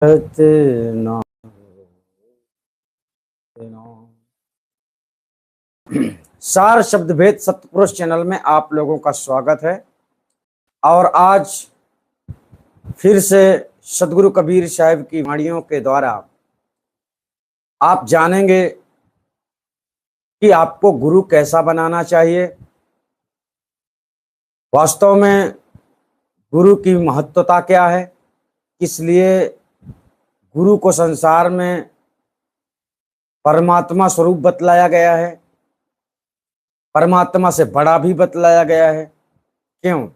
सत्यनारायण। सार शब्द भेद सतपुरुष चैनल में आप लोगों का स्वागत है। और आज फिर से सदगुरु कबीर साहब की वाणियों के द्वारा आप जानेंगे कि आपको गुरु कैसा बनाना चाहिए। वास्तव में गुरु की महत्वता क्या है, किस लिए गुरु को संसार में परमात्मा स्वरूप बतलाया गया है, परमात्मा से बड़ा भी बतलाया गया है। क्यों?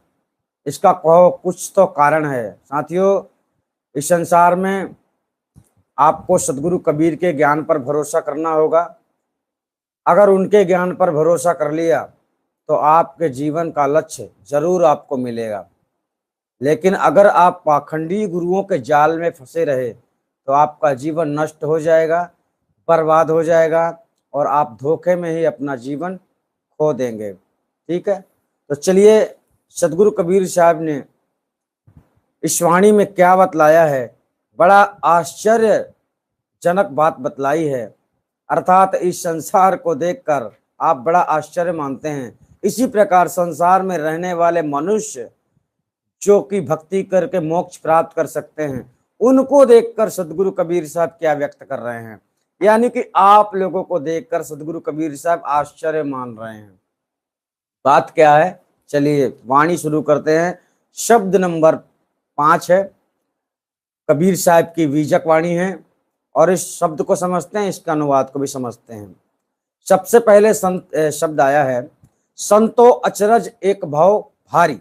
इसका कुछ तो कारण है साथियों। इस संसार में आपको सदगुरु कबीर के ज्ञान पर भरोसा करना होगा। अगर उनके ज्ञान पर भरोसा कर लिया तो आपके जीवन का लक्ष्य जरूर आपको मिलेगा। लेकिन अगर आप पाखंडी गुरुओं के जाल में फंसे रहे तो आपका जीवन नष्ट हो जाएगा, बर्बाद हो जाएगा और आप धोखे में ही अपना जीवन खो देंगे। ठीक है, तो चलिए सदगुरु कबीर साहब ने इस वाणी में क्या बतलाया है। बड़ा आश्चर्यजनक बात बतलाई है। अर्थात इस संसार को देखकर आप बड़ा आश्चर्य मानते हैं। इसी प्रकार संसार में रहने वाले मनुष्य जो कि भक्ति करके मोक्ष प्राप्त कर सकते हैं, उनको देखकर सदगुरु कबीर साहब क्या व्यक्त कर रहे हैं। यानी कि आप लोगों को देखकर सदगुरु कबीर साहब आश्चर्य मान रहे हैं। बात क्या है, चलिए वाणी शुरू करते हैं। शब्द नंबर 5 है, कबीर साहब की बीजक वाणी है और इस शब्द को समझते हैं, इसका अनुवाद को भी समझते हैं। सबसे पहले शब्द आया है, संतो अचरज एक भव भारी।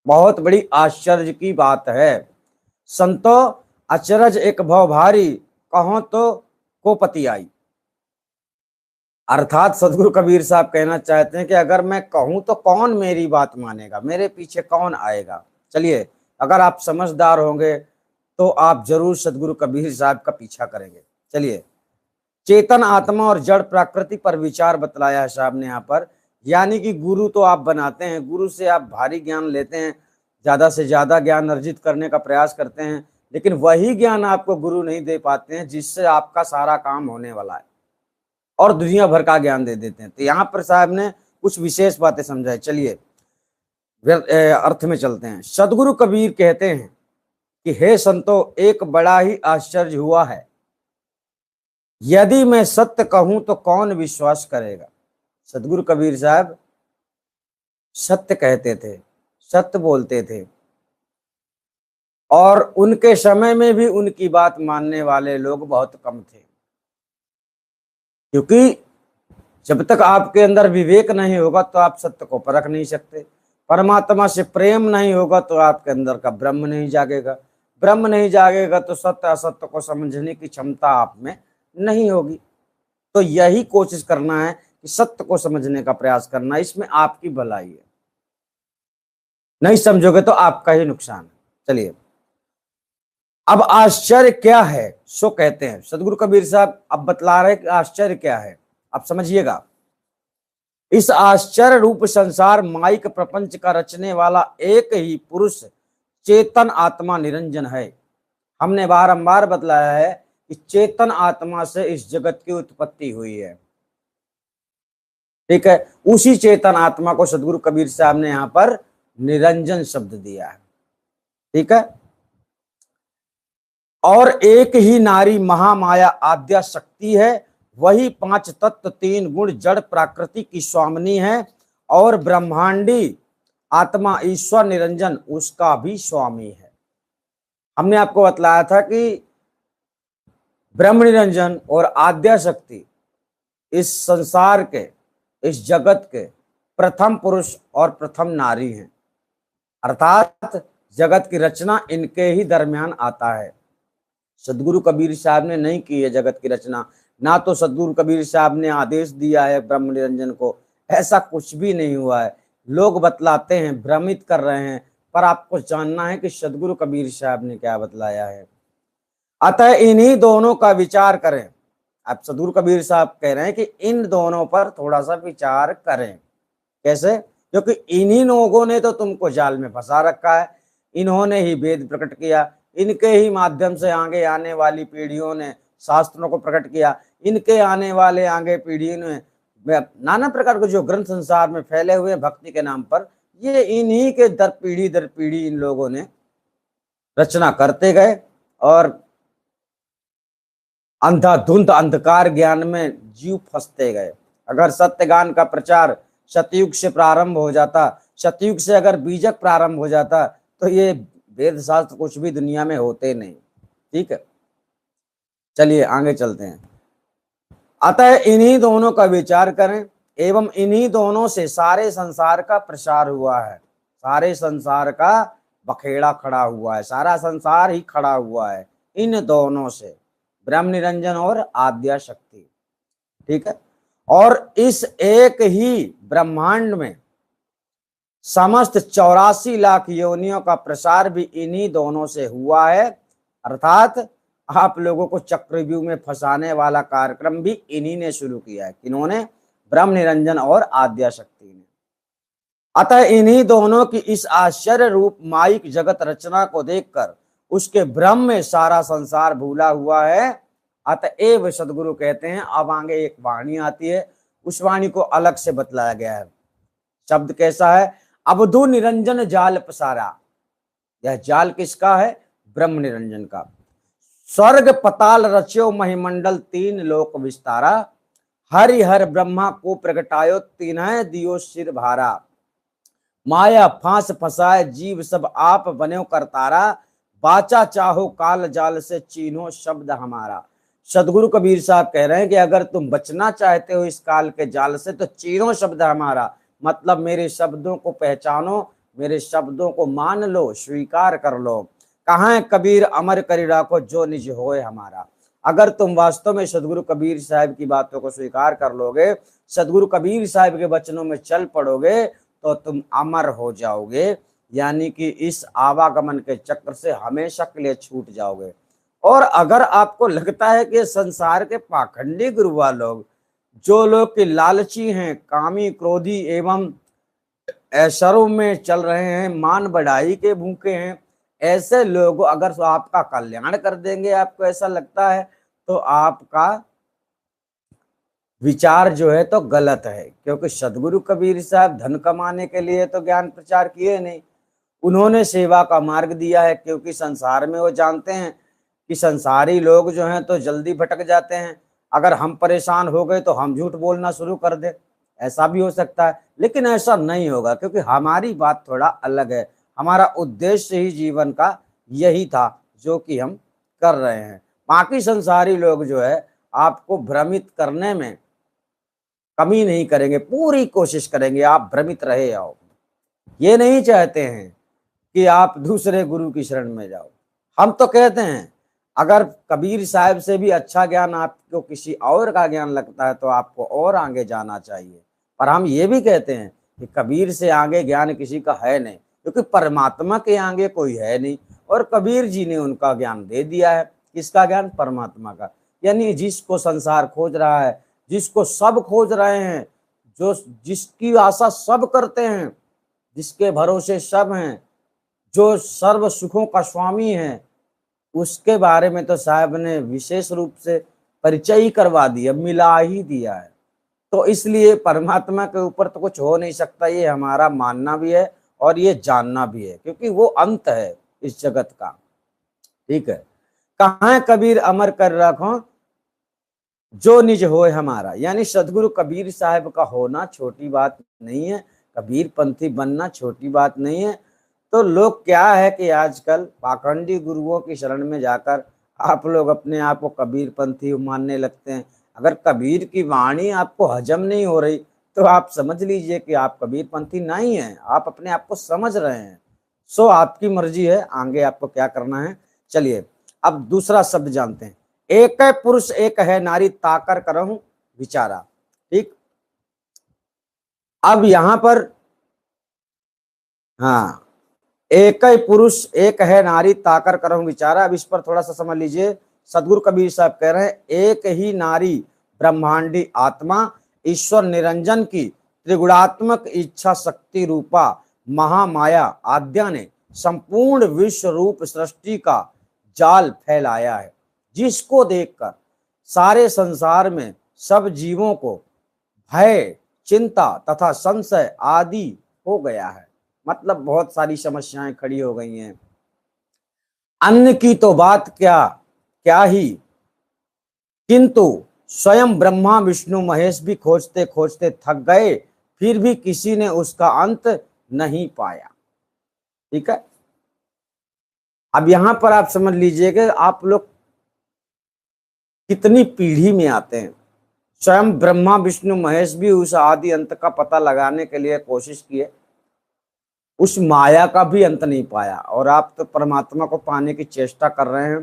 बहुत बड़ी आश्चर्य की बात है। संतो अचरज एक भव भारी, कहो तो कोपति आई। अर्थात सदगुरु कबीर साहब कहना चाहते हैं कि अगर मैं कहूं तो कौन मेरी बात मानेगा, मेरे पीछे कौन आएगा। चलिए, अगर आप समझदार होंगे तो आप जरूर सदगुरु कबीर साहब का पीछा करेंगे। चलिए, चेतन आत्मा और जड़ प्रकृति पर विचार बतलाया है साहब ने यहाँ पर। यानी कि गुरु तो आप बनाते हैं, गुरु से आप भारी ज्ञान लेते हैं, ज्यादा से ज्यादा ज्ञान अर्जित करने का प्रयास करते हैं, लेकिन वही ज्ञान आपको गुरु नहीं दे पाते हैं जिससे आपका सारा काम होने वाला है, और दुनिया भर का ज्ञान दे देते हैं। तो यहाँ पर साहब ने कुछ विशेष बातें समझाई। चलिए अर्थ में चलते हैं। सदगुरु कबीर कहते हैं कि हे संतो, एक बड़ा ही आश्चर्य हुआ है। यदि मैं सत्य कहूं तो कौन विश्वास करेगा। सदगुरु कबीर साहब सत्य कहते थे, सत्य बोलते थे, और उनके समय में भी उनकी बात मानने वाले लोग बहुत कम थे। क्योंकि जब तक आपके अंदर विवेक नहीं होगा तो आप सत्य को परख नहीं सकते। परमात्मा से प्रेम नहीं होगा तो आपके अंदर का ब्रह्म नहीं जागेगा। ब्रह्म नहीं जागेगा तो सत्य असत्य को समझने की क्षमता आप में नहीं होगी। तो यही कोशिश करना है कि सत्य को समझने का प्रयास करना, इसमें आपकी भलाई है। नहीं समझोगे तो आपका ही नुकसान है। चलिए, अब आश्चर्य क्या है सो कहते हैं सदगुरु कबीर साहब। अब बतला रहे कि आश्चर्य क्या है, अब समझिएगा। इस आश्चर्य रूप संसार माइक प्रपंच का रचने वाला एक ही पुरुष चेतन आत्मा निरंजन है। हमने बारंबार बतलाया है कि चेतन आत्मा से इस जगत की उत्पत्ति हुई है। ठीक है, उसी चेतन आत्मा को सदगुरु कबीर साहब ने यहां पर निरंजन शब्द दिया है। ठीक है, और एक ही नारी महामाया आद्या शक्ति है। वही 5 तत्व 3 गुण जड़ प्रकृति की स्वामिनी है, और ब्रह्मांडी आत्मा ईश्वर निरंजन उसका भी स्वामी है। हमने आपको बतलाया था कि ब्रह्म निरंजन और आद्या शक्ति इस संसार के, इस जगत के प्रथम पुरुष और प्रथम नारी हैं। अर्थात जगत की रचना इनके ही दरमियान आता है। सदगुरु कबीर साहब ने नहीं की है जगत की रचना, ना तो सदगुरु कबीर साहब ने आदेश दिया है ब्रह्म निरंजन को, ऐसा कुछ भी नहीं हुआ है। लोग बतलाते हैं, भ्रमित कर रहे हैं, पर आपको जानना है कि सदगुरु कबीर साहब ने क्या बतलाया है। अतः इन्हीं दोनों का विचार करें। अब सदगुरु कबीर साहब कह रहे हैं कि इन दोनों पर थोड़ा सा विचार करें। कैसे? क्योंकि इन्हीं लोगों ने तो तुमको जाल में फंसा रखा है। इन्होंने ही वेद प्रकट किया, इनके ही माध्यम से आगे आने वाली पीढ़ियों ने शास्त्रों को प्रकट किया, इनके आने वाले आगे पीढ़ियों ने नाना प्रकार के जो ग्रंथ संसार में फैले हुए भक्ति के नाम पर, ये इन्हीं के दर पीढ़ी इन लोगों ने रचना करते गए और अंधाधुंध अंधकार ज्ञान में जीव फंसते गए। अगर सत्य ज्ञान का प्रचार सतयुग से प्रारंभ हो जाता, सतयुग से अगर बीजक प्रारंभ हो जाता, तो ये वेद शास्त्र कुछ भी दुनिया में होते नहीं। ठीक है, चलिए आगे चलते हैं। अतः इन्हीं दोनों का विचार करें एवं इन्हीं दोनों से सारे संसार का प्रसार हुआ है, सारे संसार का बखेड़ा खड़ा हुआ है, सारा संसार ही खड़ा हुआ है इन दोनों से, ब्रह्म निरंजन और आद्या शक्ति। ठीक है, और इस एक ही ब्रह्मांड में समस्त 84 लाख योनियों का प्रसार भी इन्हीं दोनों से हुआ है। अर्थात आप लोगों को चक्रव्यूह में फंसाने वाला कार्यक्रम भी इन्हीं ने शुरू किया है। किन्होंने? ब्रह्म निरंजन और आद्या शक्ति ने। अतः इन्हीं दोनों की इस आश्चर्य रूप माइक जगत रचना को देखकर उसके भ्रम में सारा संसार भूला हुआ है। अतएव सदगुरु कहते हैं, अब आगे एक वाणी आती है, उस वाणी को अलग से बतलाया गया है। शब्द कैसा है? अवधु निरंजन जाल पसारा। यह जाल किसका है? ब्रह्म निरंजन का। स्वर्ग पताल रच्यो महिमंडल 3 लोक विस्तारा, हरि हर ब्रह्मा को प्रगटायो तीनह दियो सिर भारा, माया फांस फसाए जीव सब आप बन्यो करतारा, बाचा चाहो काल जाल से चीन्हो शब्द हमारा। सदगुरु कबीर साहब कह रहे हैं कि अगर तुम बचना चाहते हो इस काल के जाल से तो चीन्हो शब्द हमारा, मतलब मेरे शब्दों को पहचानो, मेरे शब्दों को मान लो, स्वीकार कर लो। कहाँ है कबीर अमर करी राखो जो निज होए हमारा। अगर तुम वास्तव में सदगुरु कबीर साहब की बातों को स्वीकार कर लोगे, सदगुरु कबीर साहब के वचनों में चल पड़ोगे, तो तुम अमर हो जाओगे, यानी कि इस आवागमन के चक्र से हमेशा के लिए छूट जाओगे। और अगर आपको लगता है कि संसार के पाखंडी गुरुआ लोग, जो लोग के लालची हैं, कामी क्रोधी एवं ऐश्वर्यों में चल रहे हैं, मान बढ़ाई के भूखे हैं, ऐसे लोग अगर आपका कल्याण कर देंगे, आपको ऐसा लगता है, तो आपका विचार जो है तो गलत है। क्योंकि सदगुरु कबीर साहब धन कमाने के लिए तो ज्ञान प्रचार किए नहीं, उन्होंने सेवा का मार्ग दिया है। क्योंकि संसार में वो जानते हैं कि संसारी लोग जो हैं तो जल्दी भटक जाते हैं। अगर हम परेशान हो गए तो हम झूठ बोलना शुरू कर दें, ऐसा भी हो सकता है। लेकिन ऐसा नहीं होगा, क्योंकि हमारी बात थोड़ा अलग है। हमारा उद्देश्य ही जीवन का यही था जो कि हम कर रहे हैं। बाकी संसारी लोग जो है आपको भ्रमित करने में कमी नहीं करेंगे, पूरी कोशिश करेंगे आप भ्रमित रहे आओ। ये नहीं चाहते हैं कि आप दूसरे गुरु की शरण में जाओ। हम तो कहते हैं अगर कबीर साहब से भी अच्छा ज्ञान आपको किसी और का ज्ञान लगता है तो आपको और आगे जाना चाहिए। पर हम ये भी कहते हैं कि कबीर से आगे ज्ञान किसी का है नहीं, क्योंकि परमात्मा के आगे कोई है नहीं। और कबीर जी ने उनका ज्ञान दे दिया है। किसका ज्ञान? परमात्मा का। यानी जिसको संसार खोज रहा है, जिसको सब खोज रहे हैं, जो जिसकी आशा सब करते हैं, जिसके भरोसे सब हैं, जो सर्व सुखों का स्वामी है, उसके बारे में तो साहब ने विशेष रूप से परिचय ही करवा दिया, मिला ही दिया है। तो इसलिए परमात्मा के ऊपर तो कुछ हो नहीं सकता, ये हमारा मानना भी है और ये जानना भी है, क्योंकि वो अंत है इस जगत का। ठीक है, कहाँ है कबीर अमर कर रखो जो निज होए हमारा। यानी सदगुरु कबीर साहब का होना छोटी बात नहीं है, कबीर पंथी बनना छोटी बात नहीं है। तो लोग क्या है कि आजकल पाखंडी गुरुओं की शरण में जाकर आप लोग अपने आप को कबीर पंथी मानने लगते हैं। अगर कबीर की वाणी आपको हजम नहीं हो रही तो आप समझ लीजिए कि आप कबीर पंथी नहीं हैं, आप अपने आप को समझ रहे हैं। सो आपकी मर्जी है आगे आपको क्या करना है। चलिए अब दूसरा शब्द जानते हैं। एक है पुरुष एक है नारी ताकर करहूं विचारा। ठीक, अब यहां पर हाँ, एक ही पुरुष एक है नारी ताकर करहूं विचारा। अब इस पर थोड़ा सा समझ लीजिए। सदगुरु कबीर साहब कह रहे हैं एक ही नारी ब्रह्मांडी आत्मा ईश्वर निरंजन की त्रिगुणात्मक इच्छा शक्ति रूपा महामाया आद्या ने संपूर्ण विश्व रूप सृष्टि का जाल फैलाया है, जिसको देखकर सारे संसार में सब जीवों को भय, चिंता तथा संशय आदि हो गया है। मतलब बहुत सारी समस्याएं खड़ी हो गई हैं। अन्न की तो बात क्या क्या ही, किंतु स्वयं ब्रह्मा विष्णु महेश भी खोजते खोजते थक गए, फिर भी किसी ने उसका अंत नहीं पाया। ठीक है, अब यहां पर आप समझ लीजिए कि आप लोग कितनी पीढ़ी में आते हैं। स्वयं ब्रह्मा विष्णु महेश भी उस आदि अंत का पता लगाने के लिए कोशिश किए, उस माया का भी अंत नहीं पाया, और आप तो परमात्मा को पाने की चेष्टा कर रहे हैं,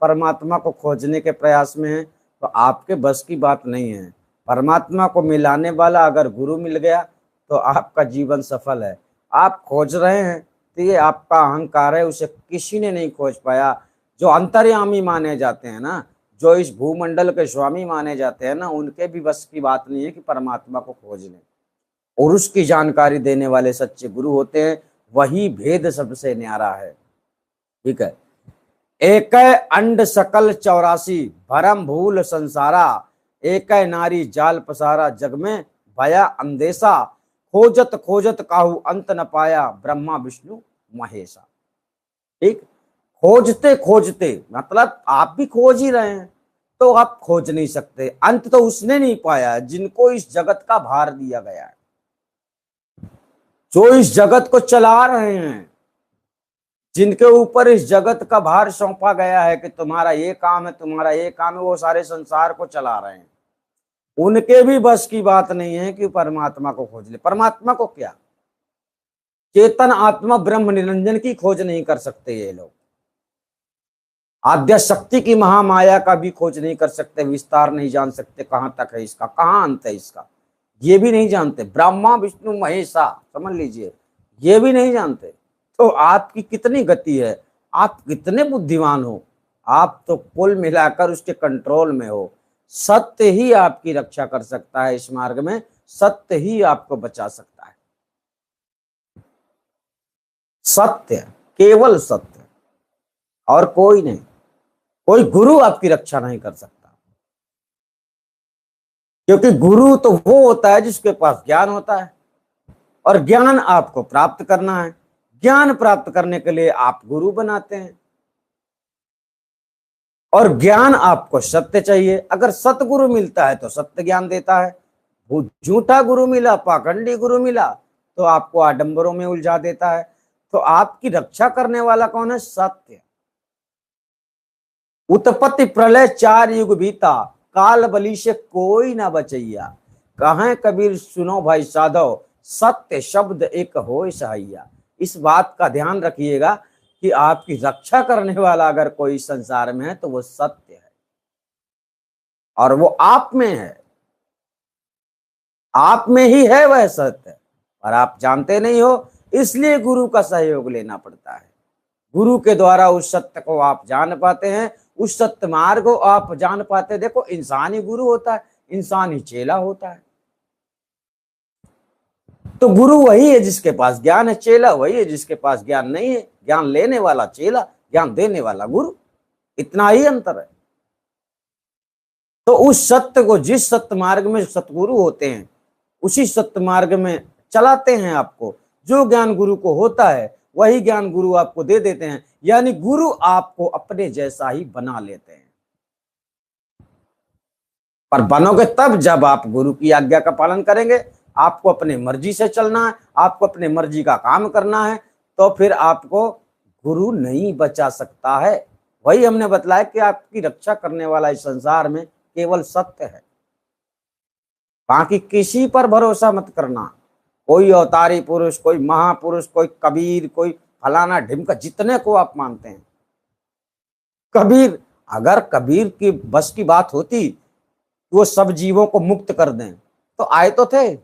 परमात्मा को खोजने के प्रयास में हैं, तो आपके बस की बात नहीं है। परमात्मा को मिलाने वाला अगर गुरु मिल गया तो आपका जीवन सफल है। आप खोज रहे हैं तो ये आपका अहंकार है, उसे किसी ने नहीं खोज पाया। जो अंतर्यामी माने जाते हैं ना, जो इस भूमंडल के स्वामी माने जाते हैं ना, उनके भी बस की बात नहीं है कि परमात्मा को खोज लें। और उसकी जानकारी देने वाले सच्चे गुरु होते हैं, वही भेद सबसे न्यारा है। ठीक है, एक अंड सकल 84 भरम भूल संसारा, एक नारी जाल पसारा जग में भया अंदेशा, खोजत खोजत काहू अंत न पाया ब्रह्मा विष्णु महेशा। ठीक, खोजते खोजते मतलब आप भी खोज ही रहे हैं, तो आप खोज नहीं सकते। अंत तो उसने नहीं पाया जिनको इस जगत का भार दिया गया है, जो इस जगत को चला रहे हैं, जिनके ऊपर इस जगत का भार सौंपा गया है कि तुम्हारा ये काम है, तुम्हारा ये काम है, वो सारे संसार को चला रहे हैं। उनके भी बस की बात नहीं है कि परमात्मा को खोज ले। परमात्मा को क्या, चेतन आत्मा ब्रह्म निरंजन की खोज नहीं कर सकते ये लोग। आद्य शक्ति की महामाया का भी खोज नहीं कर सकते, विस्तार नहीं जान सकते, कहां तक है इसका, कहां अंत है इसका, ये भी नहीं जानते। ब्रह्मा विष्णु महेशा, समझ लीजिए, ये भी नहीं जानते। तो आपकी कितनी गति है, आप कितने बुद्धिमान हो, आप तो कुल मिलाकर उसके कंट्रोल में हो। सत्य ही आपकी रक्षा कर सकता है इस मार्ग में, सत्य ही आपको बचा सकता है। सत्य, केवल सत्य, और कोई नहीं। कोई गुरु आपकी रक्षा नहीं कर सकता, क्योंकि गुरु तो वो होता है जिसके पास ज्ञान होता है, और ज्ञान आपको प्राप्त करना है। ज्ञान प्राप्त करने के लिए आप गुरु बनाते हैं, और ज्ञान आपको सत्य चाहिए। अगर सतगुरु मिलता है तो सत्य ज्ञान देता है, वो झूठा गुरु मिला, पाखंडी गुरु मिला, तो आपको आडंबरों में उलझा देता है। तो आपकी रक्षा करने वाला कौन है? सत्य। उत्पत्ति प्रलय 4 युग बीता, काल बली से कोई ना बचैया, कहें कबीर सुनो भाई साधो, सत्य शब्द एक होय सहाइया। इस बात का ध्यान रखिएगा कि आपकी रक्षा करने वाला अगर कोई संसार में है तो वो सत्य है, और वो आप में है, आप में ही है वह सत्य, और आप जानते नहीं हो, इसलिए गुरु का सहयोग लेना पड़ता है। गुरु के द्वारा उस सत्य को आप जान पाते हैं, उस सत्य मार्ग को आप जान पाते हैं। देखो, इंसान ही गुरु होता है, इंसान ही चेला होता है। तो गुरु वही है जिसके पास ज्ञान है, चेला वही है जिसके पास ज्ञान नहीं है। ज्ञान लेने वाला चेला, ज्ञान देने वाला गुरु, इतना ही अंतर है। तो उस सत्य को, जिस सत्य मार्ग में सतगुरु होते हैं, उसी सत्य मार्ग में चलाते हैं आपको। जो ज्ञान गुरु को होता है वही ज्ञान गुरु आपको दे देते हैं, यानी गुरु आपको अपने जैसा ही बना लेते हैं। पर बनोगे तब जब आप गुरु की आज्ञा का पालन करेंगे। आपको अपने मर्जी से चलना है, आपको अपने मर्जी का काम करना है, तो फिर आपको गुरु नहीं बचा सकता है। वही हमने बतलाया कि आपकी रक्षा करने वाला इस संसार में केवल सत्य है, बाकी किसी पर भरोसा मत करना। कोई अवतारी पुरुष, कोई महापुरुष, कोई कबीर, कोई फलाना ढिमका, जितने को आप मानते हैं। कबीर, अगर कबीर की बस की बात होती वो सब जीवों को मुक्त कर दें तो आए तो थे,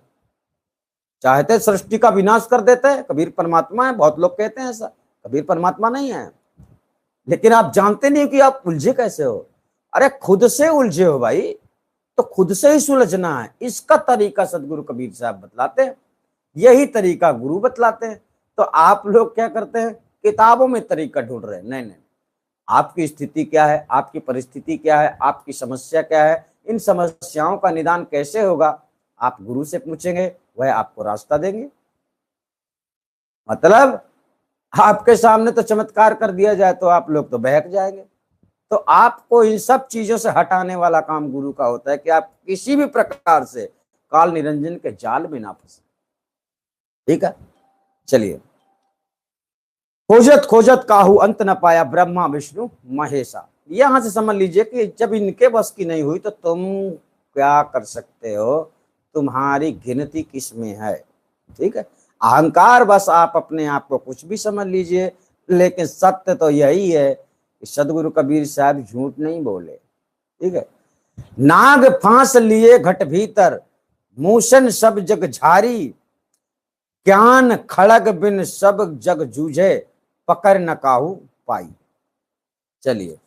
चाहते सृष्टि का विनाश कर देते। कबीर परमात्मा है, बहुत लोग कहते हैं ऐसा, कबीर परमात्मा नहीं है। लेकिन आप जानते नहीं कि आप उलझे कैसे हो। अरे खुद से उलझे हो भाई, तो खुद से ही सुलझना है। इसका तरीका सदगुरु कबीर साहब बतलाते हैं, यही तरीका गुरु बतलाते हैं। तो आप लोग क्या करते हैं, किताबों में तरीका ढूंढ रहे हैं। नहीं नहीं, आपकी स्थिति क्या है, आपकी परिस्थिति क्या है, आपकी समस्या क्या है, इन समस्याओं का निदान कैसे होगा, आप गुरु से पूछेंगे, वह आपको रास्ता देंगे। मतलब आपके सामने तो चमत्कार कर दिया जाए तो आप लोग तो बहक जाएंगे। तो आपको इन सब चीजों से हटाने वाला काम गुरु का होता है कि आप किसी भी प्रकार से काल निरंजन के जाल में ना फंसे। ठीक है, चलिए। खोजत खोजत काहू अंत न पाया ब्रह्मा विष्णु महेशा। यहां से समझ लीजिए कि जब इनके बस की नहीं हुई तो तुम क्या कर सकते हो, तुम्हारी गिनती किस में है। ठीक है, अहंकार बस आप अपने आप को कुछ भी समझ लीजिए, लेकिन सत्य तो यही है कि सदगुरु कबीर साहब झूठ नहीं बोले। ठीक है, नाग फांस लिए घट भीतर, मूसन सब जग झारी, ज्ञान खड़ग बिन सब जग जूझे, पकड़ न काहू पाई। चलिए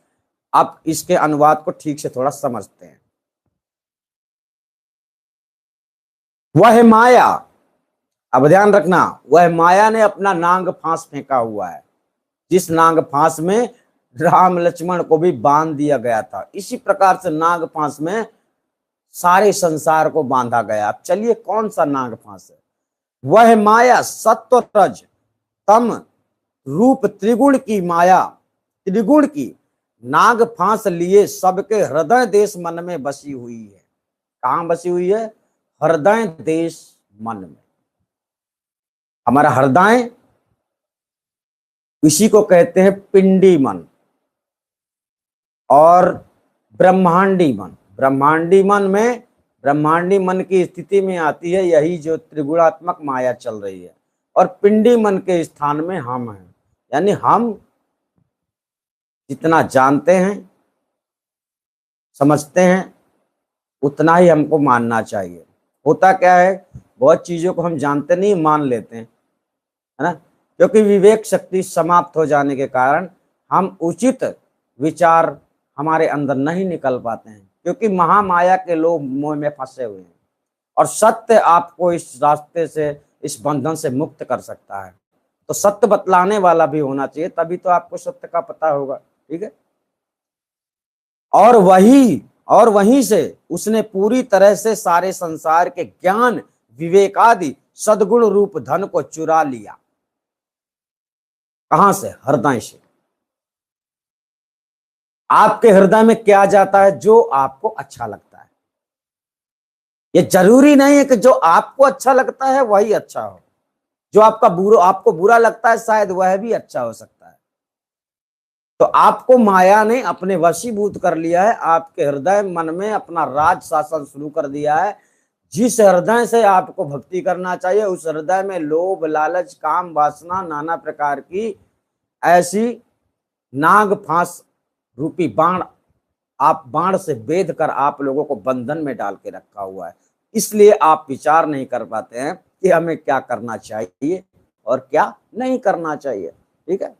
अब इसके अनुवाद को ठीक से थोड़ा समझते हैं। वह माया, अब ध्यान रखना, वह माया ने अपना नांग फांस फेंका हुआ है, जिस नांग फांस में राम लक्ष्मण को भी बांध दिया गया था, इसी प्रकार से नाग फांस में सारे संसार को बांधा गया। अब चलिए कौन सा नाग फांस है। वह माया सत्व रज तम रूप त्रिगुण की माया, त्रिगुण की नाग फांस लिए सबके हृदय देश मन में बसी हुई है। कहां बसी हुई है? हृदय देश मन में। हमारा हृदय, इसी को कहते हैं पिंडी मन और ब्रह्मांडी मन। ब्रह्मांडी मन में, ब्रह्मांडी मन की स्थिति में आती है यही जो त्रिगुणात्मक माया चल रही है, और पिंडी मन के स्थान में हम हैं। यानी हम जितना जानते हैं समझते हैं उतना ही हमको मानना चाहिए। होता क्या है, बहुत चीजों को हम जानते नहीं मान लेते हैं, है ना, क्योंकि विवेक शक्ति समाप्त हो जाने के कारण हम उचित विचार हमारे अंदर नहीं निकल पाते हैं, क्योंकि महामाया के लोग मोह में फंसे हुए हैं। और सत्य आपको इस रास्ते से, इस बंधन से मुक्त कर सकता है। तो सत्य बतलाने वाला भी होना चाहिए, तभी तो आपको सत्य का पता होगा। ठीक है, और वहीं से उसने पूरी तरह से सारे संसार के ज्ञान विवेक आदि सद्गुण रूप धन को चुरा लिया। कहां से? हृदय से। आपके हृदय में क्या जाता है? जो आपको अच्छा लगता है। ये जरूरी नहीं है कि जो आपको अच्छा लगता है वही अच्छा हो, जो आपको बुरा लगता है शायद वह भी अच्छा हो सकता है। तो आपको माया ने अपने वशीभूत कर लिया है, आपके हृदय मन में अपना राज शासन शुरू कर दिया है। जिस हृदय से आपको भक्ति करना चाहिए उस हृदय में लोभ लालच काम वासना नाना प्रकार की ऐसी नाग फांस रूपी बाण, आप बाण से बेध कर आप लोगों को बंधन में डाल के रखा हुआ है। इसलिए आप विचार नहीं कर पाते हैं कि हमें क्या करना चाहिए और क्या नहीं करना चाहिए। ठीक है,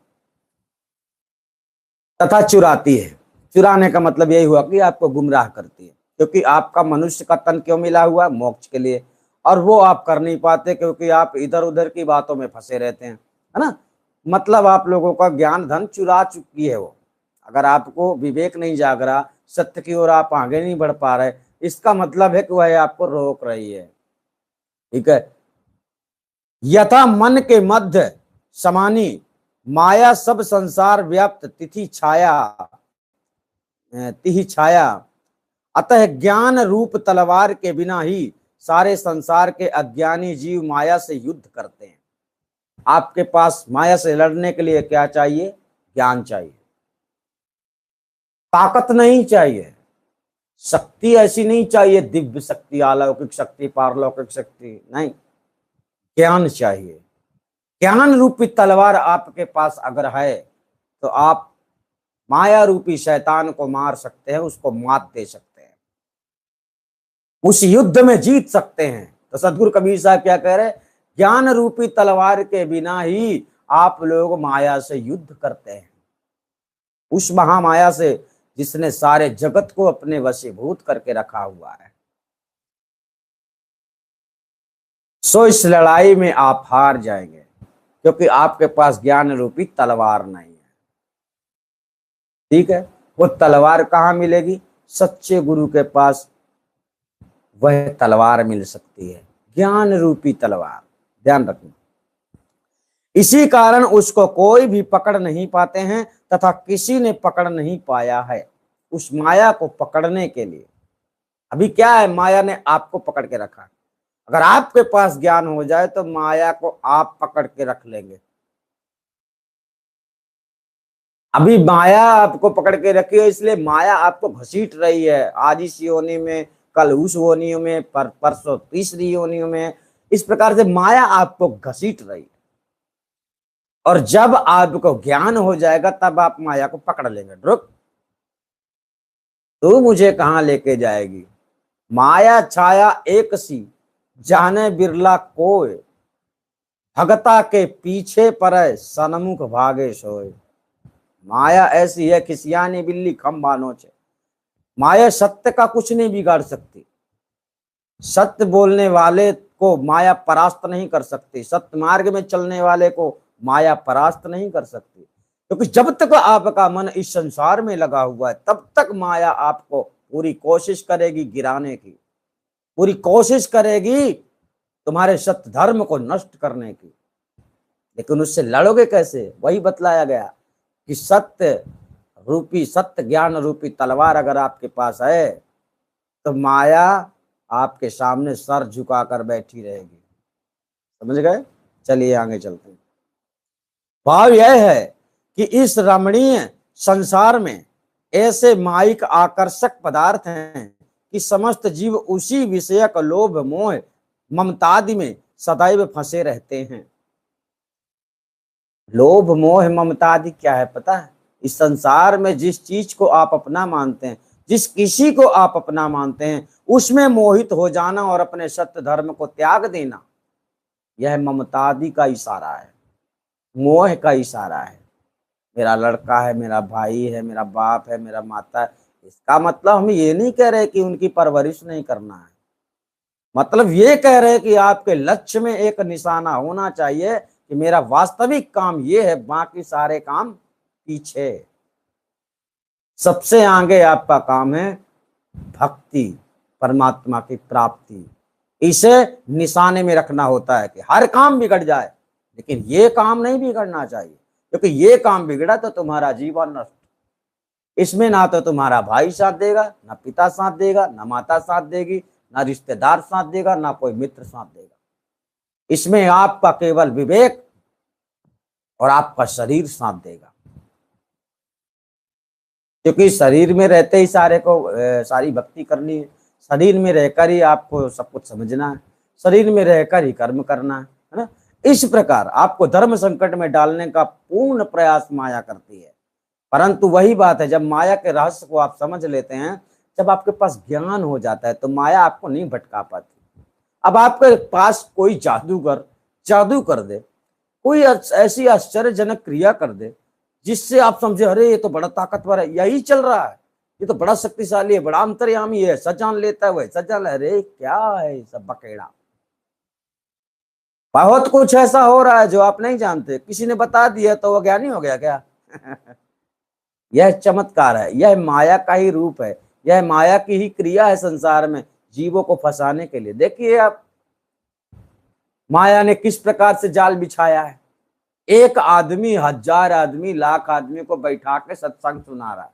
तथा चुराती है। चुराने का मतलब यही हुआ कि आपको गुमराह करती है, क्योंकि आपका मनुष्य का तन क्यों मिला हुआ है? मोक्ष के लिए, और वो आप कर नहीं पाते क्योंकि आप इधर उधर की बातों में फंसे रहते हैं, है ना। मतलब आप लोगों का ज्ञान धन चुरा चुकी है वो। अगर आपको विवेक नहीं जाग रहा, सत्य की ओर आप आगे नहीं बढ़ पा रहे, इसका मतलब है कि वह आपको रोक रही है। ठीक है, यथा मन के मध्य समानी माया सब संसार व्याप्त तिथि छाया, अतः ज्ञान रूप तलवार के बिना ही सारे संसार के अज्ञानी जीव माया से युद्ध करते हैं। आपके पास माया से लड़ने के लिए क्या चाहिए? ज्ञान चाहिए, ताकत नहीं चाहिए, शक्ति ऐसी नहीं चाहिए दिव्य शक्ति अलौकिक शक्ति पारलौकिक शक्ति नहीं, ज्ञान चाहिए। ज्ञान रूपी तलवार आपके पास अगर है तो आप माया रूपी शैतान को मार सकते हैं, उसको मात दे सकते हैं, उस युद्ध में जीत सकते हैं। तो सदगुरु कबीर साहब क्या कह रहे हैं? ज्ञान रूपी तलवार के बिना ही आप लोग माया से युद्ध करते हैं, उस महामाया से जिसने सारे जगत को अपने वशीभूत करके रखा हुआ है। सो इस लड़ाई में आप हार जाएंगे, क्योंकि आपके पास ज्ञान रूपी तलवार नहीं है। ठीक है। वो तलवार कहाँ मिलेगी? सच्चे गुरु के पास वह तलवार मिल सकती है, ज्ञान रूपी तलवार, ध्यान रखना। इसी कारण उसको कोई भी पकड़ नहीं पाते हैं तथा किसी ने पकड़ नहीं पाया है उस माया को पकड़ने के लिए। अभी क्या है, माया ने आपको पकड़ के रखा। अगर आपके पास ज्ञान हो जाए तो माया को आप पकड़ के रख लेंगे। अभी माया आपको पकड़ के रखी है, इसलिए माया आपको घसीट रही है, आज इस योनि में, कल उस योनि में, परसों तीसरी योनि में। इस प्रकार से माया आपको घसीट रही है। और जब आपको ज्ञान हो जाएगा तब आप माया को पकड़ लेंगे। रुक, तू मुझे कहां लेके जाएगी? माया छाया एक सी, जाने बिरला कोय, भगता के पीछे पड़े, सनमुख भागे सोए। माया ऐसी है, खिसियानी बिल्ली खम्बानो छे। माया सत्य का कुछ नहीं बिगाड़ सकती। सत्य बोलने वाले को माया परास्त नहीं कर सकती। सत्य मार्ग में चलने वाले को माया परास्त नहीं कर सकती, क्योंकि जब तक आपका मन इस संसार में लगा हुआ है तब तक माया आपको पूरी कोशिश करेगी गिराने की, पूरी कोशिश करेगी तुम्हारे सत्य धर्म को नष्ट करने की। लेकिन उससे लड़ोगे कैसे? वही बतलाया गया कि सत्य रूपी, सत्य ज्ञान रूपी तलवार अगर आपके पास है तो माया आपके सामने सर झुकाकर बैठी रहेगी। समझ गए? चलिए आगे चलते हैं। भाव यह है कि इस रमणीय संसार में ऐसे माइक आकर्षक पदार्थ हैं कि समस्त जीव उसी विषयक लोभ मोह ममतादि में सदैव फंसे रहते हैं। लोभ मोह ममतादि क्या है पता है? इस संसार में जिस चीज को आप अपना मानते हैं, जिस किसी को आप अपना मानते हैं, उसमें मोहित हो जाना और अपने सत्य धर्म को त्याग देना, यह ममतादि का इशारा है, मोह का इशारा है। मेरा लड़का है, मेरा भाई है, मेरा बाप है, मेरा माता है, इसका मतलब हम ये नहीं कह रहे कि उनकी परवरिश नहीं करना है। मतलब ये कह रहे कि आपके लक्ष्य में एक निशाना होना चाहिए कि मेरा वास्तविक काम ये है, बाकी सारे काम पीछे। सबसे आगे आपका काम है भक्ति, परमात्मा की प्राप्ति। इसे निशाने में रखना होता है कि हर काम बिगड़ जाए लेकिन ये काम नहीं बिगड़ना चाहिए, क्योंकि ये काम बिगड़ा तो तुम्हारा जीवन नष्ट। इसमें ना तो तुम्हारा भाई साथ देगा, ना पिता साथ देगा, ना माता साथ देगी, ना रिश्तेदार साथ देगा, ना कोई मित्र साथ देगा। इसमें आपका केवल विवेक और आपका शरीर साथ देगा, क्योंकि शरीर में रहते ही सारी भक्ति करनी है। शरीर में रहकर ही आपको सब कुछ समझना है, शरीर में रहकर ही कर्म करना है ना। इस प्रकार आपको धर्म संकट में डालने का पूर्ण प्रयास माया करती है। परंतु वही बात है, जब माया के रहस्य को आप समझ लेते हैं, जब आपके पास ज्ञान हो जाता है तो माया आपको नहीं भटका पाती। अब आपके पास कोई जादूगर जादू कर दे, कोई ऐसी आश्चर्यजनक क्रिया कर दे जिससे आप समझे अरे ये तो बड़ा ताकतवर है, यही चल रहा है, ये तो बड़ा शक्तिशाली है, बड़ा अंतर्यामी है, सजान लेता है, वह सजान, अरे क्या है सब बकेड़ा। बहुत कुछ ऐसा हो रहा है जो आप नहीं जानते, किसी ने बता दिया तो वो ज्ञानी हो गया क्या? यह चमत्कार है, यह माया का ही रूप है, यह माया की ही क्रिया है संसार में जीवों को फंसाने के लिए। देखिए आप, माया ने किस प्रकार से जाल बिछाया है। एक आदमी 1000 आदमी, लाख आदमी को बैठा के सत्संग सुना रहा है।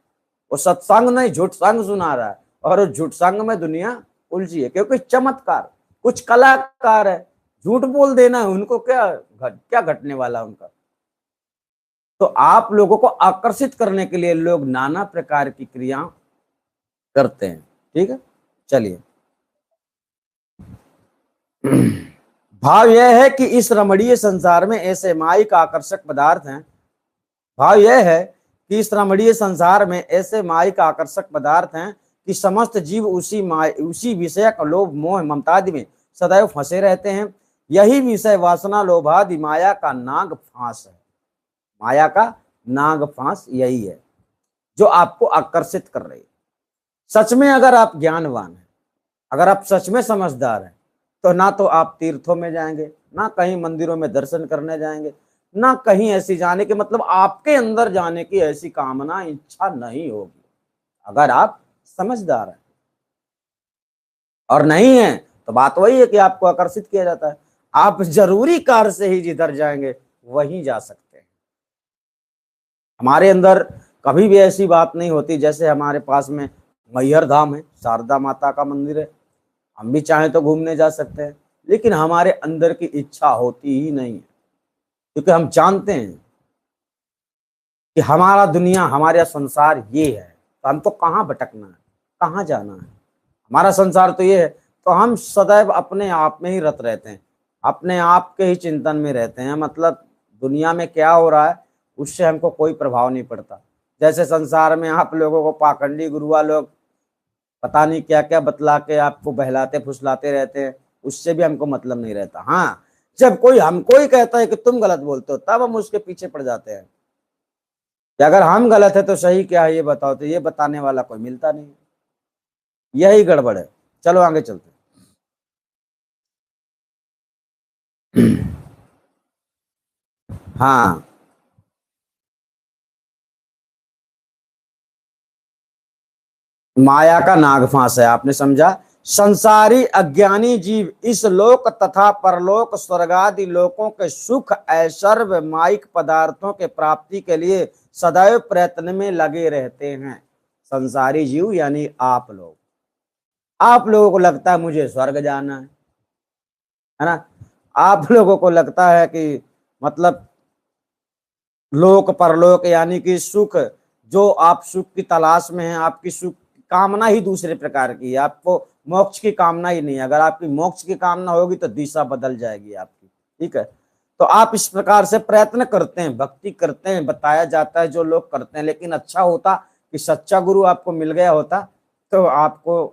वो सत्संग नहीं, झूठ संग सुना रहा है, और उस झूठ संग में दुनिया उलझी है, क्योंकि चमत्कार, कुछ कलाकार है, झूठ बोल देना है उनको, क्या घटने वाला उनका। तो आप लोगों को आकर्षित करने के लिए लोग नाना प्रकार की क्रिया करते हैं। ठीक है, चलिए। भाव यह है कि इस रमणीय संसार में ऐसे माइक आकर्षक पदार्थ हैं। भाव यह है कि इस रमणीय संसार में ऐसे माइक आकर्षक पदार्थ हैं कि समस्त जीव उसी विषय का लोभ मोह ममतादि में सदैव फंसे रहते हैं। यही विषय वासना लोभादि माया का नाग फांस है। माया का नाग फांस यही है जो आपको आकर्षित कर रही है। सच में अगर आप ज्ञानवान हैं, अगर आप सच में समझदार हैं, तो ना तो आप तीर्थों में जाएंगे, ना कहीं मंदिरों में दर्शन करने जाएंगे, ना कहीं ऐसी जाने की, मतलब आपके अंदर जाने की ऐसी कामना इच्छा नहीं होगी अगर आप समझदार हैं। और नहीं है तो बात वही है कि आपको आकर्षित किया जाता है। आप जरूरी कार्य से ही जिधर जाएंगे वहीं जा सकते हैं। हमारे अंदर कभी भी ऐसी बात नहीं होती, जैसे हमारे पास में मैहर धाम है, शारदा माता का मंदिर है, हम भी चाहें तो घूमने जा सकते हैं, लेकिन हमारे अंदर की इच्छा होती ही नहीं है, क्योंकि हम जानते हैं कि हमारा दुनिया, हमारा संसार ये है, तो हमको कहाँ भटकना है, कहाँ जाना है, हमारा संसार तो ये है। तो हम सदैव अपने आप में ही रत रहते हैं, अपने आप के ही चिंतन में रहते हैं, मतलब दुनिया में क्या हो रहा है उससे हमको कोई प्रभाव नहीं पड़ता। जैसे संसार में आप लोगों को पाखंडी गुरुआ लोग पता नहीं क्या क्या बतला के आपको बहलाते फुसलाते रहते हैं, उससे भी हमको मतलब नहीं रहता। हाँ, जब कोई हमको ही कहता है कि तुम गलत बोलते हो, तब हम उसके पीछे पड़ जाते हैं कि अगर हम गलत है तो सही क्या है ये बताओ, तो ये बताने वाला कोई मिलता नहीं। यही गड़बड़ है। चलो आगे चलते हैं। हाँ, माया का नागफांस है, आपने समझा। संसारी अज्ञानी जीव इस लोक तथा परलोक स्वर्गादि लोकों के सुख ऐश्वर्य माइक पदार्थों के प्राप्ति के लिए सदैव प्रयत्न में लगे रहते हैं। संसारी जीव यानी आप लोग, आप लोगों को लगता है मुझे स्वर्ग जाना है ना, आप लोगों को लगता है कि मतलब लोक परलोक यानी कि सुख, जो आप सुख की तलाश में हैं, आपकी सुख की कामना ही दूसरे प्रकार की है, आपको मोक्ष की कामना ही नहीं है। अगर आपकी मोक्ष की कामना होगी तो दिशा बदल जाएगी आपकी, ठीक है। तो आप इस प्रकार से प्रयत्न करते हैं, भक्ति करते हैं, बताया जाता है जो लोग करते हैं, लेकिन अच्छा होता कि सच्चा गुरु आपको मिल गया होता, तो आपको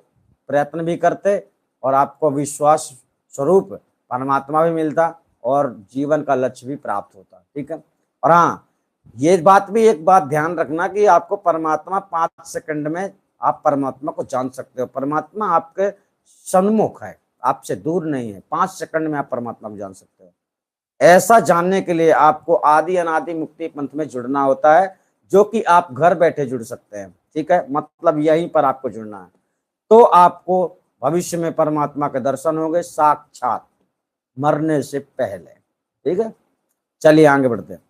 प्रयत्न भी करते और आपको विश्वास स्वरूप परमात्मा भी मिलता और जीवन का लक्ष्य भी प्राप्त होता, ठीक है। और हाँ, ये बात भी एक बात ध्यान रखना कि आपको परमात्मा 5 सेकंड में आप परमात्मा को जान सकते हो। परमात्मा आपके सन्मुख है, आपसे दूर नहीं है, 5 सेकंड में आप परमात्मा को जान सकते हो। ऐसा जानने के लिए आपको आदि अनादि मुक्ति पंथ में जुड़ना होता है, जो कि आप घर बैठे जुड़ सकते हैं, ठीक है। मतलब यहीं पर आपको जुड़ना है, तो आपको भविष्य में परमात्मा के दर्शन होंगे साक्षात, मरने से पहले, ठीक है। चलिए आगे बढ़ते हैं।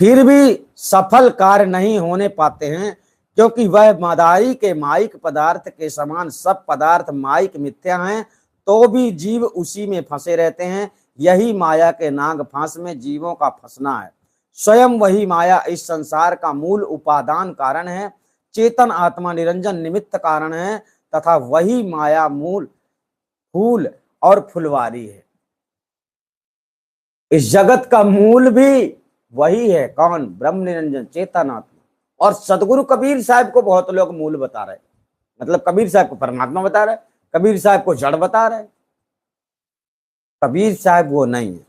फिर भी सफल कार्य नहीं होने पाते हैं, क्योंकि वह मदारी के माइक पदार्थ के समान सब पदार्थ माइक मिथ्या हैं, तो भी जीव उसी में फंसे रहते हैं। यही माया के नाग फांस में जीवों का फंसना है। स्वयं वही माया इस संसार का मूल उपादान कारण है, चेतन आत्मा निरंजन निमित्त कारण है, तथा वही माया मूल फूल और फुलवारी है। इस जगत का मूल भी वही है, कौन? ब्रह्म निरंजन चेतन आत्मा। और सदगुरु कबीर साहब को बहुत लोग मूल बता रहे, मतलब कबीर साहब को परमात्मा बता रहे, कबीर साहब को जड़ बता रहे। कबीर साहब वो नहीं है,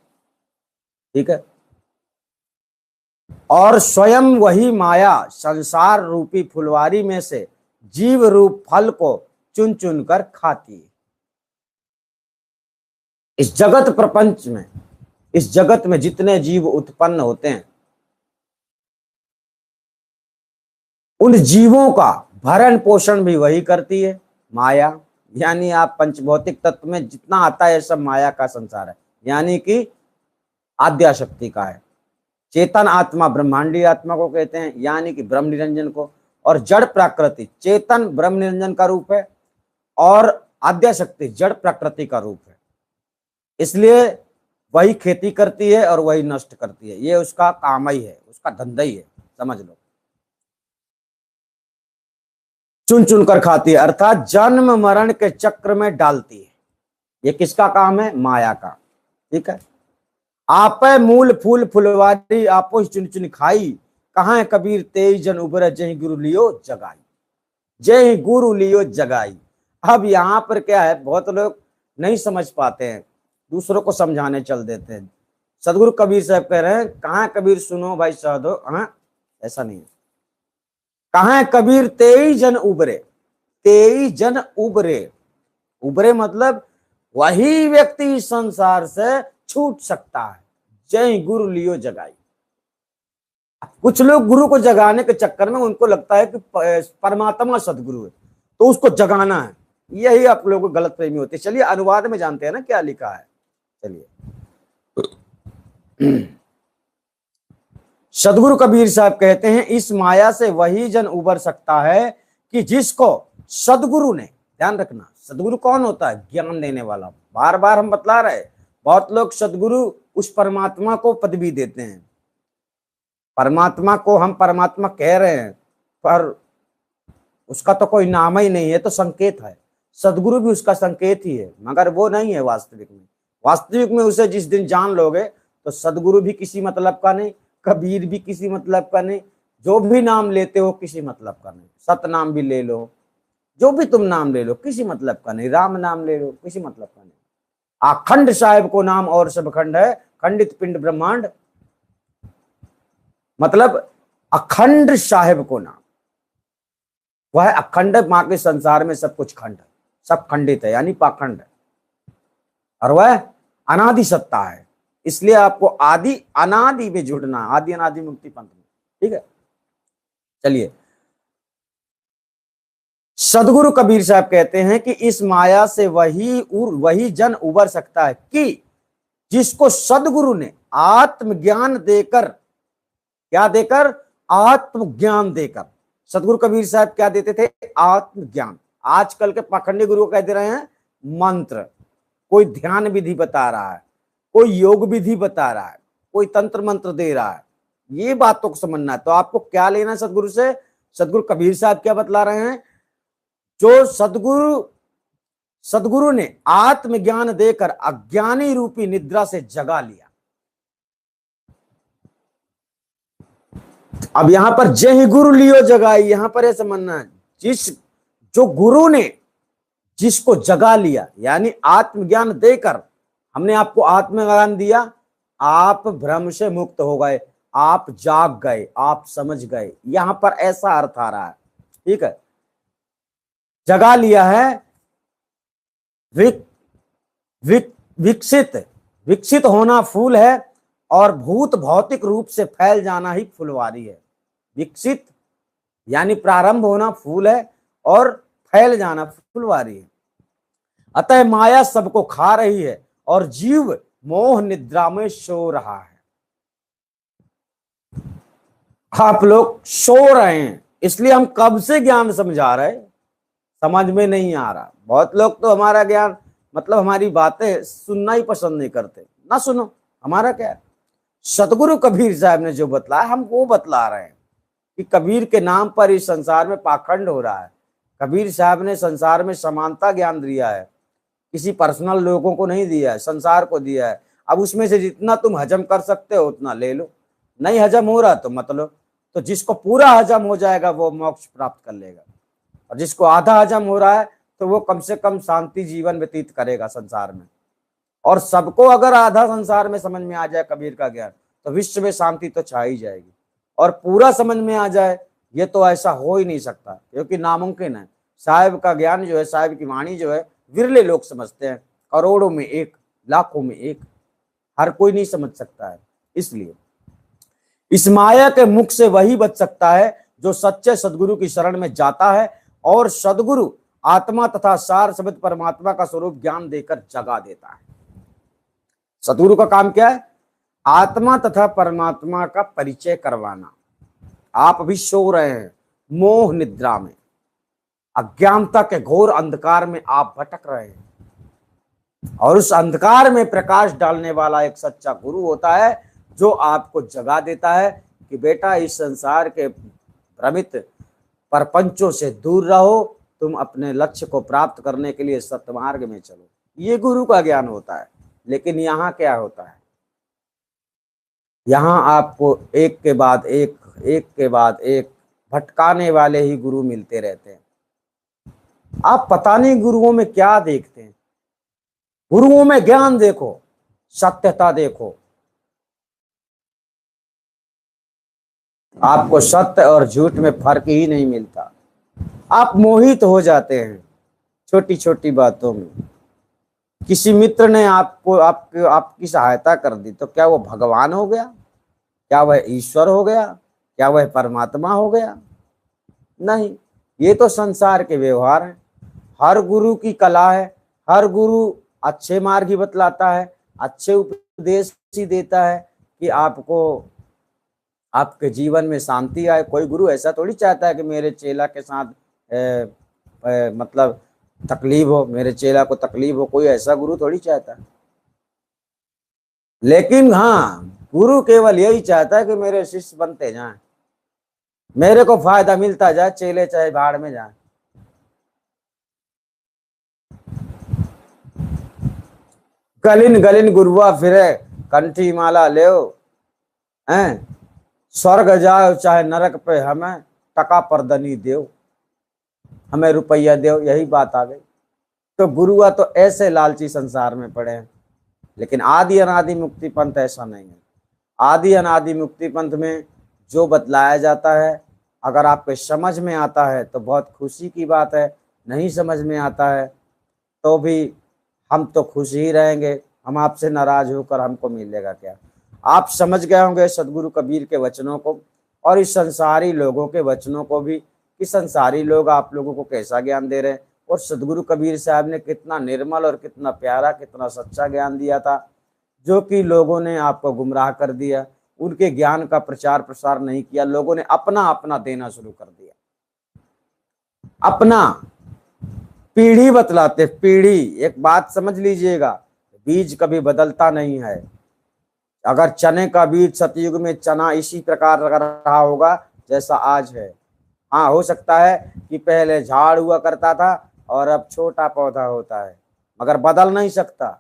ठीक है। और स्वयं वही माया संसार रूपी फुलवारी में से जीव रूप फल को चुन चुन कर खाती है। इस जगत प्रपंच में, इस जगत में जितने जीव उत्पन्न होते हैं, उन जीवों का भरण पोषण भी वही करती है माया। यानी आप पंचभौतिक तत्व में जितना आता है सब माया का संसार है, यानी कि आद्या शक्ति का है। चेतन आत्मा ब्रह्मांडी आत्मा को कहते हैं, यानी कि ब्रह्म निरंजन को। और जड़ प्रकृति, चेतन ब्रह्म निरंजन का रूप है और आद्या शक्ति जड़ प्रकृति का रूप है। इसलिए वही खेती करती है और वही नष्ट करती है, ये उसका काम ही है, उसका धंधा ही है, समझ लो। चुन चुन कर खाती है, अर्थात जन्म मरण के चक्र में डालती है। ये किसका काम है? माया का, ठीक है। आपे मूल फूल फुलवारी आपो चुन चुन खाई, कहाँ है कबीर तेई जन उबर जय गुरु लियो जगाई, जय गुरु लियो जगाई। अब यहाँ पर क्या है, बहुत लोग नहीं समझ पाते हैं, दूसरों को समझाने चल देते हैं। सदगुरु कबीर साहब कह रहे हैं, कहाँ कबीर सुनो भाई साधो, हाँ ऐसा नहीं है। कहाँ है कबीर तेई जन उबरे, तेई जन उबरे, उबरे मतलब वही व्यक्ति इस संसार से छूट सकता है, जय गुरु लियो जगाई। कुछ लोग गुरु को जगाने के चक्कर में उनको लगता है कि परमात्मा सदगुरु है तो उसको जगाना है, यही आप लोगों को गलत फहमी होती है। चलिए अनुवाद में जानते हैं ना क्या लिखा है। चलिए, सदगुरु कबीर साहब कहते हैं, इस माया से वही जन उबर सकता है कि जिसको सदगुरु ने, ध्यान रखना सदगुरु कौन होता है, ज्ञान देने वाला। बार बार हम बतला रहे, बहुत लोग सदगुरु उस परमात्मा को पदवी देते हैं, परमात्मा को हम परमात्मा कह रहे हैं पर उसका तो कोई नाम ही नहीं है, तो संकेत है। सदगुरु भी उसका संकेत ही है मगर वो नहीं है वास्तविक में। वास्तविक में उसे जिस दिन जान लोगे तो सदगुरु भी किसी मतलब का नहीं, कबीर भी किसी मतलब का नहीं, जो भी नाम लेते हो किसी मतलब का नहीं। सतनाम भी ले लो, जो भी तुम नाम ले लो किसी मतलब का नहीं, राम नाम ले लो किसी मतलब का नहीं। अखंड साहिब को नाम और सब खंड है, खंडित पिंड ब्रह्मांड, मतलब अखंड साहिब को नाम, वह अखंड मां के संसार में सब कुछ खंड है, सब खंडित है यानी पाखंड है, और वह अनादि सत्ता है। इसलिए आपको आदि अनादि में जुड़ना, आदि अनादि मुक्ति पंथ में, ठीक है। चलिए, सदगुरु कबीर साहब कहते हैं कि इस माया से वही जन उबर सकता है कि जिसको सदगुरु ने आत्मज्ञान देकर, क्या देकर, आत्मज्ञान देकर। सदगुरु कबीर साहब क्या देते थे, आत्मज्ञान। आजकल के पाखंडी गुरु कह दे रहे हैं मंत्र, कोई ध्यान विधि बता रहा है, कोई योग विधि बता रहा है, कोई तंत्र मंत्र दे रहा है, ये बातों को समझना है। तो आपको क्या लेना सदगुरु से, सदगुरु कबीर साहब क्या बतला रहे हैं, जो सदगुरु ने आत्मज्ञान देकर अज्ञानी रूपी निद्रा से जगा लिया। अब यहां पर जय गुरु लियो जगाई, यहां पर यह समझना है, जो गुरु ने जिसको जगा लिया यानी आत्मज्ञान देकर, हमने आपको आत्मज्ञान दिया, आप भ्रम से मुक्त हो गए, आप जाग गए, आप समझ गए, यहां पर ऐसा अर्थ आ रहा है, ठीक है। जगा लिया है, विकसित होना फूल है और भूत भौतिक रूप से फैल जाना ही फुलवारी है। विकसित यानी प्रारंभ होना फूल है और फैल जाना फुलवारी है। अतः माया सबको खा रही है और जीव मोह निद्रा में सो रहा है। आप लोग सो रहे हैं, इसलिए हम कब से ज्ञान समझा रहे, समझ में नहीं आ रहा। बहुत लोग तो हमारा ज्ञान मतलब हमारी बातें सुनना ही पसंद नहीं करते, ना सुनो, हमारा क्या है। सतगुरु कबीर साहब ने जो बतलाया हम वो बतला रहे हैं कि कबीर के नाम पर इस संसार में पाखंड हो रहा है। कबीर साहब ने संसार में समानता ज्ञान दिया है, किसी पर्सनल लोगों को नहीं दिया है, संसार को दिया है। अब उसमें से जितना तुम हजम कर सकते हो उतना ले लो, नहीं हजम हो रहा तो मत लो। तो जिसको पूरा हजम हो जाएगा वो मोक्ष प्राप्त कर लेगा, और जिसको आधा हजम हो रहा है तो वो कम से कम शांति जीवन व्यतीत करेगा संसार में। और सबको अगर आधा संसार में समझ में आ जाए कबीर का ज्ञान तो विश्व में शांति तो छा ही जाएगी, और पूरा समझ में आ जाए ये तो ऐसा हो ही नहीं सकता, क्योंकि नामुमकिन है। साहिब का ज्ञान जो है, साहिब की वाणी जो है, विरले लोग समझते हैं, करोड़ों में एक, लाखों में एक, हर कोई नहीं समझ सकता है। इसलिए इस माया के मुख से वही बच सकता है जो सच्चे सदगुरु की शरण में जाता है और सदगुरु आत्मा तथा सार सबित परमात्मा का स्वरूप ज्ञान देकर जगा देता है। सदगुरु का काम क्या है? आत्मा तथा परमात्मा का परिचय करवाना। आप अभी सो रहे हैं मोह निद्रा में, अज्ञानता के घोर अंधकार में आप भटक रहे हैं, और उस अंधकार में प्रकाश डालने वाला एक सच्चा गुरु होता है जो आपको जगा देता है कि बेटा इस संसार के भ्रमित परपंचों से दूर रहो, तुम अपने लक्ष्य को प्राप्त करने के लिए सत्मार्ग में चलो। ये गुरु का ज्ञान होता है। लेकिन यहाँ क्या होता है? यहाँ आपको एक के बाद एक भटकाने वाले ही गुरु मिलते रहते हैं। आप पता नहीं गुरुओं में क्या देखते हैं। गुरुओं में ज्ञान देखो, सत्यता देखो, आपको सत्य और झूठ में फर्क ही नहीं मिलता। आप मोहित हो जाते हैं छोटी छोटी बातों में। किसी मित्र ने आपको आपकी सहायता कर दी तो क्या वो भगवान हो गया? क्या वह ईश्वर हो गया? क्या वह परमात्मा हो गया? नहीं, ये तो संसार के व्यवहार हैं। हर गुरु की कला है, हर गुरु अच्छे मार्ग ही बतलाता है, अच्छे उपदेश ही देता है कि आपको आपके जीवन में शांति आए। कोई गुरु ऐसा थोड़ी चाहता है कि मेरे चेला के साथ मतलब तकलीफ हो, मेरे चेला को तकलीफ हो, कोई ऐसा गुरु थोड़ी चाहता है। लेकिन हाँ, गुरु केवल यही चाहता है कि मेरे शिष्य बनते जाएं, मेरे को फायदा मिलता जाए, चेले चाहे भाड़ में जाए। गलिन गलिन गुरुआ फिरे, कंठी माला ले हैं, स्वर्ग जाओ चाहे नरक पे, हमें टका परदनी देव, हमें रुपया देव, यही बात आ गई। तो गुरुआ तो ऐसे लालची संसार में पड़े हैं। लेकिन आदि अनादि मुक्ति पंथ ऐसा नहीं है। आदि अनादि मुक्ति पंथ में जो बतलाया जाता है, अगर आपके समझ में आता है तो बहुत खुशी की बात है, नहीं समझ में आता है तो भी हम तो खुश ही रहेंगे। हम आपसे नाराज होकर हमको मिलेगा क्या? आप समझ गए होंगे सदगुरु कबीर के वचनों को और इस संसारी लोगों के वचनों को भी, कि संसारी लोग आप लोगों को कैसा ज्ञान दे रहे हैं और सदगुरु कबीर साहब ने कितना निर्मल और कितना प्यारा, कितना सच्चा ज्ञान दिया था, जो कि लोगों ने आपको गुमराह कर दिया। उनके ज्ञान का प्रचार प्रसार नहीं किया, लोगों ने अपना अपना देना शुरू कर दिया, अपना पीढ़ी बतलाते। पीढ़ी, एक बात समझ लीजिएगा, बीज कभी बदलता नहीं है। अगर चने का बीज सतयुग में चना इसी प्रकार लग रहा होगा जैसा आज है, हाँ हो सकता है कि पहले झाड़ हुआ करता था और अब छोटा पौधा होता है, मगर बदल नहीं सकता।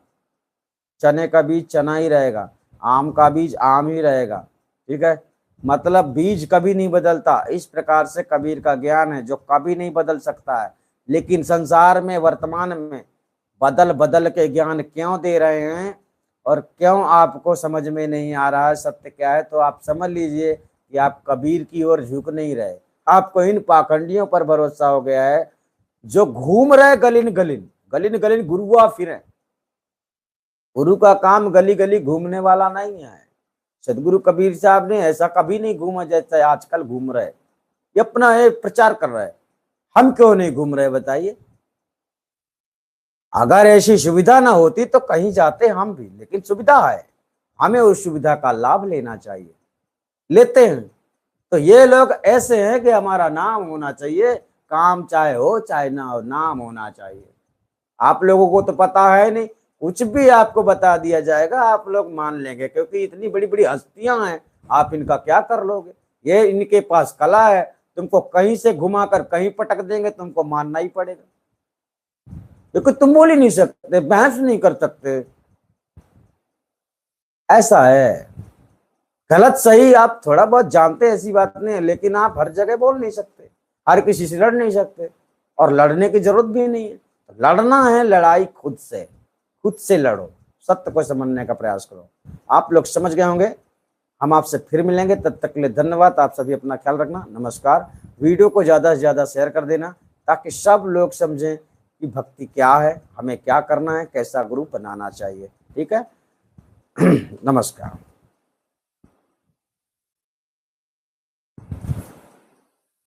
चने का बीज चना ही रहेगा, आम का बीज आम ही रहेगा। ठीक है, मतलब बीज कभी नहीं बदलता। इस प्रकार से कबीर का ज्ञान है जो कभी नहीं बदल सकता है। लेकिन संसार में वर्तमान में बदल बदल के ज्ञान क्यों दे रहे हैं और क्यों आपको समझ में नहीं आ रहा है सत्य क्या है, तो आप समझ लीजिए कि आप कबीर की ओर झुक नहीं रहे। आपको इन पाखंडियों पर भरोसा हो गया है जो घूम रहे गलिन गलिन, गलिन गलिन गुरुआ फिरे। गुरु का काम गली गली घूमने वाला नहीं है। सदगुरु कबीर साहब ने ऐसा कभी नहीं घूमा जैसा आजकल घूम रहे। ये अपना ये प्रचार कर रहे हैं, हम क्यों नहीं घूम रहे बताइए? अगर ऐसी सुविधा ना होती तो कहीं जाते हम भी, लेकिन सुविधा है, हमें उस सुविधा का लाभ लेना चाहिए, लेते हैं। तो ये लोग ऐसे हैं कि हमारा नाम होना चाहिए, काम चाहे हो चाहे ना हो, नाम होना चाहिए। आप लोगों को तो पता है नहीं, कुछ भी आपको बता दिया जाएगा आप लोग मान लेंगे, क्योंकि इतनी बड़ी बड़ी हस्तियां हैं, आप इनका क्या कर लोगे? ये इनके पास कला है, तुमको कहीं से घुमाकर कहीं पटक देंगे, तुमको मानना ही पड़ेगा, क्योंकि तुम बोल ही नहीं सकते, बहस नहीं कर सकते। ऐसा है, गलत सही आप थोड़ा बहुत जानते हैं, ऐसी बात नहीं है, लेकिन आप हर जगह बोल नहीं सकते, हर किसी से लड़ नहीं सकते, और लड़ने की जरूरत भी नहीं है। लड़ना है लड़ाई खुद से लड़ो, सत्य को समझने का प्रयास करो। आप लोग समझ गए होंगे। हम आपसे फिर मिलेंगे, तब तक के लिए धन्यवाद। आप सभी अपना ख्याल रखना, नमस्कार। वीडियो को ज्यादा से ज्यादा शेयर कर देना ताकि सब लोग समझें कि भक्ति क्या है, हमें क्या करना है, कैसा ग्रुप बनाना चाहिए। ठीक है, नमस्कार।